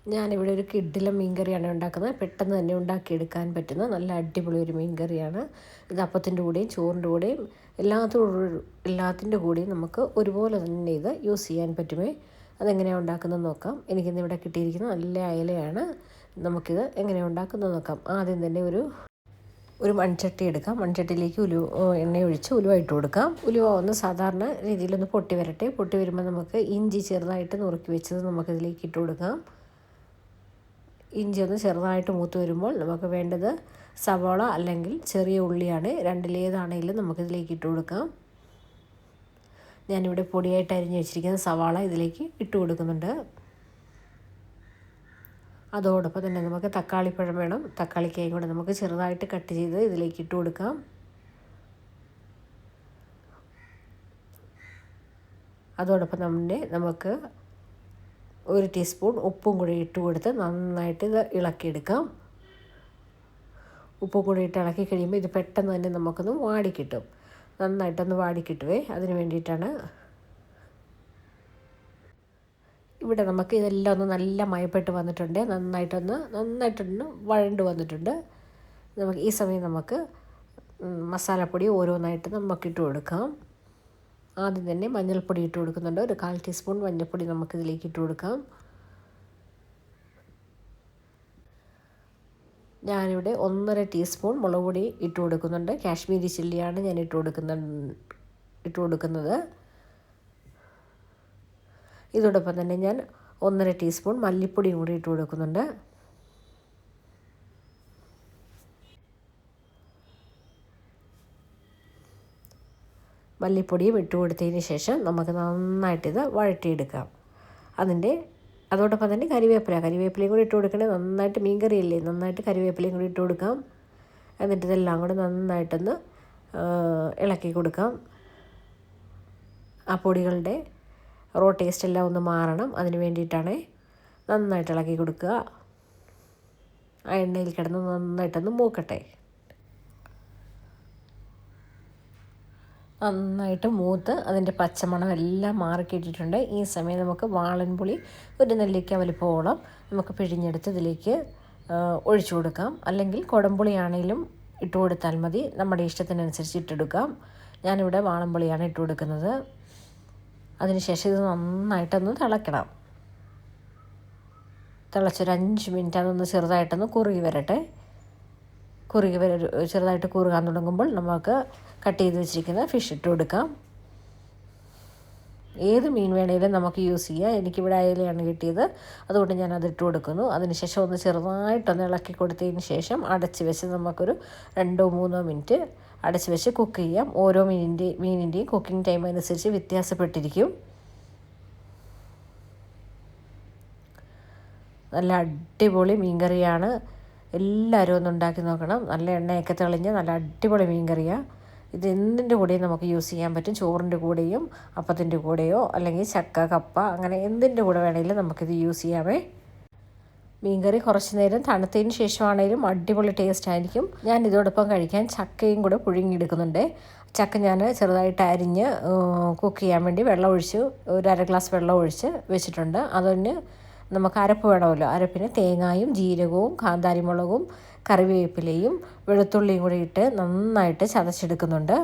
ഞാനിവിടെ ഒരു കിഡിലും മീൻ കറിയാണ് ഉണ്ടാക്കുന്നത്. പെട്ടെന്ന് തന്നെ ഉണ്ടാക്കിയെടുക്കാൻ പറ്റുന്ന നല്ല അടിപൊളി ഒരു മീൻ കറിയാണ് ഇത്. അപ്പത്തിൻ്റെ കൂടെയും ചോറിൻ്റെ കൂടെയും എല്ലാത്തിൻ്റെ കൂടെയും നമുക്ക് ഒരുപോലെ തന്നെ ഇത് യൂസ് ചെയ്യാൻ പറ്റുമേ. അതെങ്ങനെയാണ് ഉണ്ടാക്കുന്നത് നോക്കാം. എനിക്കിന്ന് ഇവിടെ കിട്ടിയിരിക്കുന്നത് നല്ല അയലയാണ്. നമുക്കിത് എങ്ങനെയാണ് ഉണ്ടാക്കുന്നത് നോക്കാം. ആദ്യം തന്നെ ഒരു മൺചട്ടി എടുക്കാം. മൺചട്ടിയിലേക്ക് എണ്ണ ഒഴിച്ച് ഉലുവ ഇട്ട് കൊടുക്കാം. ഉലുവ ഒന്ന് സാധാരണ രീതിയിലൊന്ന് പൊട്ടി വരട്ടെ. പൊട്ടി വരുമ്പോൾ നമുക്ക് ഇഞ്ചി ചെറുതായിട്ട് നുറുക്കി വെച്ചത് നമുക്കിതിലേക്ക് ഇട്ട് കൊടുക്കാം. ഇഞ്ചി ഒന്ന് ചെറുതായിട്ട് മൂത്ത് വരുമ്പോൾ നമുക്ക് വേണ്ടത് സവാള അല്ലെങ്കിൽ ചെറിയ ഉള്ളിയാണ്. രണ്ടിലേതാണെങ്കിലും നമുക്കിതിലേക്ക് ഇട്ട് കൊടുക്കാം. ഞാനിവിടെ പൊടിയായിട്ട് അരിഞ്ഞ് വെച്ചിരിക്കുന്ന സവാള ഇതിലേക്ക് ഇട്ട് കൊടുക്കുന്നുണ്ട്. അതോടൊപ്പം തന്നെ നമുക്ക് തക്കാളിപ്പഴം വേണം. തക്കാളിക്കായും കൂടെ നമുക്ക് ചെറുതായിട്ട് കട്ട് ചെയ്ത് ഇതിലേക്ക് ഇട്ട് കൊടുക്കാം. അതോടൊപ്പം തന്നെ നമുക്ക് 1 ടീസ്പൂൺ ഉപ്പും കൂടി ഇട്ട് കൊടുത്ത് നന്നായിട്ട് ഇത് ഇളക്കിയെടുക്കാം. ഉപ്പും കൂടി ഇട്ട് ഇളക്കി കഴിയുമ്പോൾ ഇത് പെട്ടെന്ന് തന്നെ നമുക്കൊന്ന് വാടിക്കിട്ടും. നന്നായിട്ടൊന്ന് വാടിക്കിട്ടുവേ. അതിന് വേണ്ടിയിട്ടാണ്. ഇവിടെ നമുക്ക് ഇതെല്ലാം ഒന്ന് നല്ല മയപ്പെട്ട് വന്നിട്ടുണ്ട്. നന്നായിട്ടൊന്ന് വഴണ്ട് വന്നിട്ടുണ്ട്. നമുക്ക് ഈ സമയം നമുക്ക് മസാലപ്പൊടി ഓരോന്നായിട്ട് നമുക്കിട്ട് കൊടുക്കാം. ആദ്യം തന്നെ മഞ്ഞൾപ്പൊടി ഇട്ട് കൊടുക്കുന്നുണ്ട്. ഒരു 1/4 ടീസ്പൂൺ മഞ്ഞൾപ്പൊടി നമുക്കിതിലേക്ക് ഇട്ട് കൊടുക്കാം. ഞാനിവിടെ 1.5 ടീസ്പൂൺ മുളക് പൊടി ഇട്ട് കൊടുക്കുന്നുണ്ട്. കാശ്മീരി ചില്ലിയാണ് ഞാൻ ഇട്ട് കൊടുക്കുന്നത്. ഇതോടൊപ്പം തന്നെ ഞാൻ 1.5 ടീസ്പൂൺ മല്ലിപ്പൊടിയും കൂടി ഇട്ട് കൊടുക്കുന്നുണ്ട്. മല്ലിപ്പൊടിയും ഇട്ട് കൊടുത്തതിന് ശേഷം നമുക്ക് നന്നായിട്ടിത് വഴറ്റിയെടുക്കാം. അതോടൊപ്പം തന്നെ കരിവേപ്പിലയും കൂടി ഇട്ട് കൊടുക്കണേ. നന്നായിട്ട് മീൻ കറിയല്ലേ, നന്നായിട്ട് കരിവേപ്പിലയും കൂടി ഇട്ട് കൊടുക്കാം. എന്നിട്ട് ഇതെല്ലാം കൂടെ നന്നായിട്ടൊന്ന് ഇളക്കി കൊടുക്കാം. ആ പൊടികളുടെ റോ ടേസ്റ്റ് എല്ലാം ഒന്ന് മാറണം. അതിന് വേണ്ടിയിട്ടാണ്. നന്നായിട്ട് ഇളക്കി കൊടുക്കുക. ആ എണ്ണയിൽ കിടന്ന് നന്നായിട്ടൊന്ന് മൂക്കട്ടെ. നന്നായിട്ട് മൂത്ത് അതിൻ്റെ പച്ചമണം എല്ലാം മാറിക്കിട്ടിട്ടുണ്ട്. ഈ സമയം നമുക്ക് വാളൻപുളി ഒരു നെല്ലിക്ക വലിപ്പമോളം നമുക്ക് പിഴിഞ്ഞെടുത്ത് ഇതിലേക്ക് ഒഴിച്ചു കൊടുക്കാം. അല്ലെങ്കിൽ കുടംപുളിയാണെങ്കിലും ഇട്ട് കൊടുത്താൽ മതി. നമ്മുടെ ഇഷ്ടത്തിനനുസരിച്ച് ഇട്ടെടുക്കാം. ഞാനിവിടെ വാളൻപുളിയാണ് ഇട്ട് കൊടുക്കുന്നത്. അതിനുശേഷം ഇത് നന്നായിട്ടൊന്ന് തിളയ്ക്കണം. തിളച്ചൊരു 5 മിനിറ്റ് അതൊന്ന് ചെറുതായിട്ടൊന്ന് കുറുകി വരട്ടെ. ചെറുതായിട്ട് കുറുകാൻ തുടങ്ങുമ്പോൾ നമുക്ക് കട്ട് ചെയ്ത് വെച്ചിരിക്കുന്ന ഫിഷ് ഇട്ട് കൊടുക്കാം. ഏത് മീൻ വേണേലും നമുക്ക് യൂസ് ചെയ്യാം. എനിക്കിവിടെ അയലയാണ് കിട്ടിയത്, അതുകൊണ്ട് ഞാൻ അത് ഇട്ട് കൊടുക്കുന്നു. അതിനുശേഷം ഒന്ന് ചെറുതായിട്ടൊന്ന് ഇളക്കി കൊടുത്തതിന് ശേഷം അടച്ച് വെച്ച് നമുക്കൊരു 2-3 മിനിറ്റ് അടച്ച് വെച്ച് കുക്ക് ചെയ്യാം. ഓരോ മീനിൻ്റെയും കുക്കിംഗ് ടൈം അനുസരിച്ച് വ്യത്യാസപ്പെട്ടിരിക്കും. നല്ല അടിപൊളി മീൻ കറിയാണ്. എല്ലാവരും ഒന്ന് ഉണ്ടാക്കി നോക്കണം. നല്ല എണ്ണയൊക്കെ തെളിഞ്ഞ് നല്ല അടിപൊളി മീൻ കറിയാണ്. ഇത് എന്തിൻ്റെ കൂടെയും നമുക്ക് യൂസ് ചെയ്യാൻ പറ്റും. ചോറിൻ്റെ കൂടെയും അപ്പത്തിൻ്റെ കൂടെയോ അല്ലെങ്കിൽ ചക്ക, കപ്പ, അങ്ങനെ എന്തിൻ്റെ കൂടെ വേണമെങ്കിലും നമുക്കിത് യൂസ് ചെയ്യാമേ. മീൻകറി കുറച്ച് നേരം തണുത്തതിന് ശേഷമാണെങ്കിലും അടിപൊളി ടേസ്റ്റ് ആയിരിക്കും. ഞാൻ ഇതോടൊപ്പം കഴിക്കാൻ ചക്കയും കൂടെ പുഴുങ്ങിയെടുക്കുന്നുണ്ട്. ചക്ക ഞാൻ ചെറുതായിട്ട് അരിഞ്ഞ് കുക്ക് ചെയ്യാൻ വേണ്ടി ഒരു 1/2 ഗ്ലാസ് വെള്ളം ഒഴിച്ച് വെച്ചിട്ടുണ്ട്. അതിന് നമുക്ക് അരപ്പ് വേണമല്ലോ. അരപ്പിന് തേങ്ങായും ജീരകവും കാന്താരിമുളകും കറിവേപ്പിലയും വെളുത്തുള്ളിയും കൂടി ഇട്ട് നന്നായിട്ട് ചതച്ചെടുക്കുന്നുണ്ട്.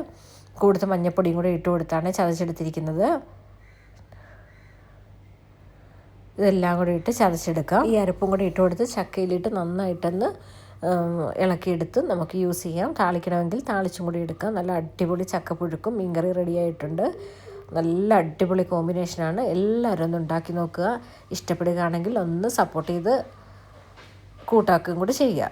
കൂടുതൽ മഞ്ഞൾപ്പൊടിയും കൂടി ഇട്ട് കൊടുത്താണ് ചതച്ചെടുത്തിരിക്കുന്നത്. ഇതെല്ലാം കൂടി ഇട്ട് ചതച്ചെടുക്കാം. ഈ അരപ്പും കൂടി ഇട്ട് കൊടുത്ത് ചക്കയിലിട്ട് നന്നായിട്ടൊന്ന് ഇളക്കിയെടുത്ത് നമുക്ക് യൂസ് ചെയ്യാം. താളിക്കണമെങ്കിൽ താളിച്ചും കൂടി എടുക്കാം. നല്ല അടിപൊളി ചക്കപ്പുഴുക്കും മീൻകറി റെഡിയായിട്ടുണ്ട്. നല്ല അടിപൊളി കോമ്പിനേഷനാണ്. എല്ലാവരും ഒന്ന് ഉണ്ടാക്കി നോക്കുക. ഇഷ്ടപ്പെടുകയാണെങ്കിൽ ഒന്ന് സപ്പോർട്ട് ചെയ്ത് കൂട്ടാക്കുകയും കൂടി ചെയ്യുക.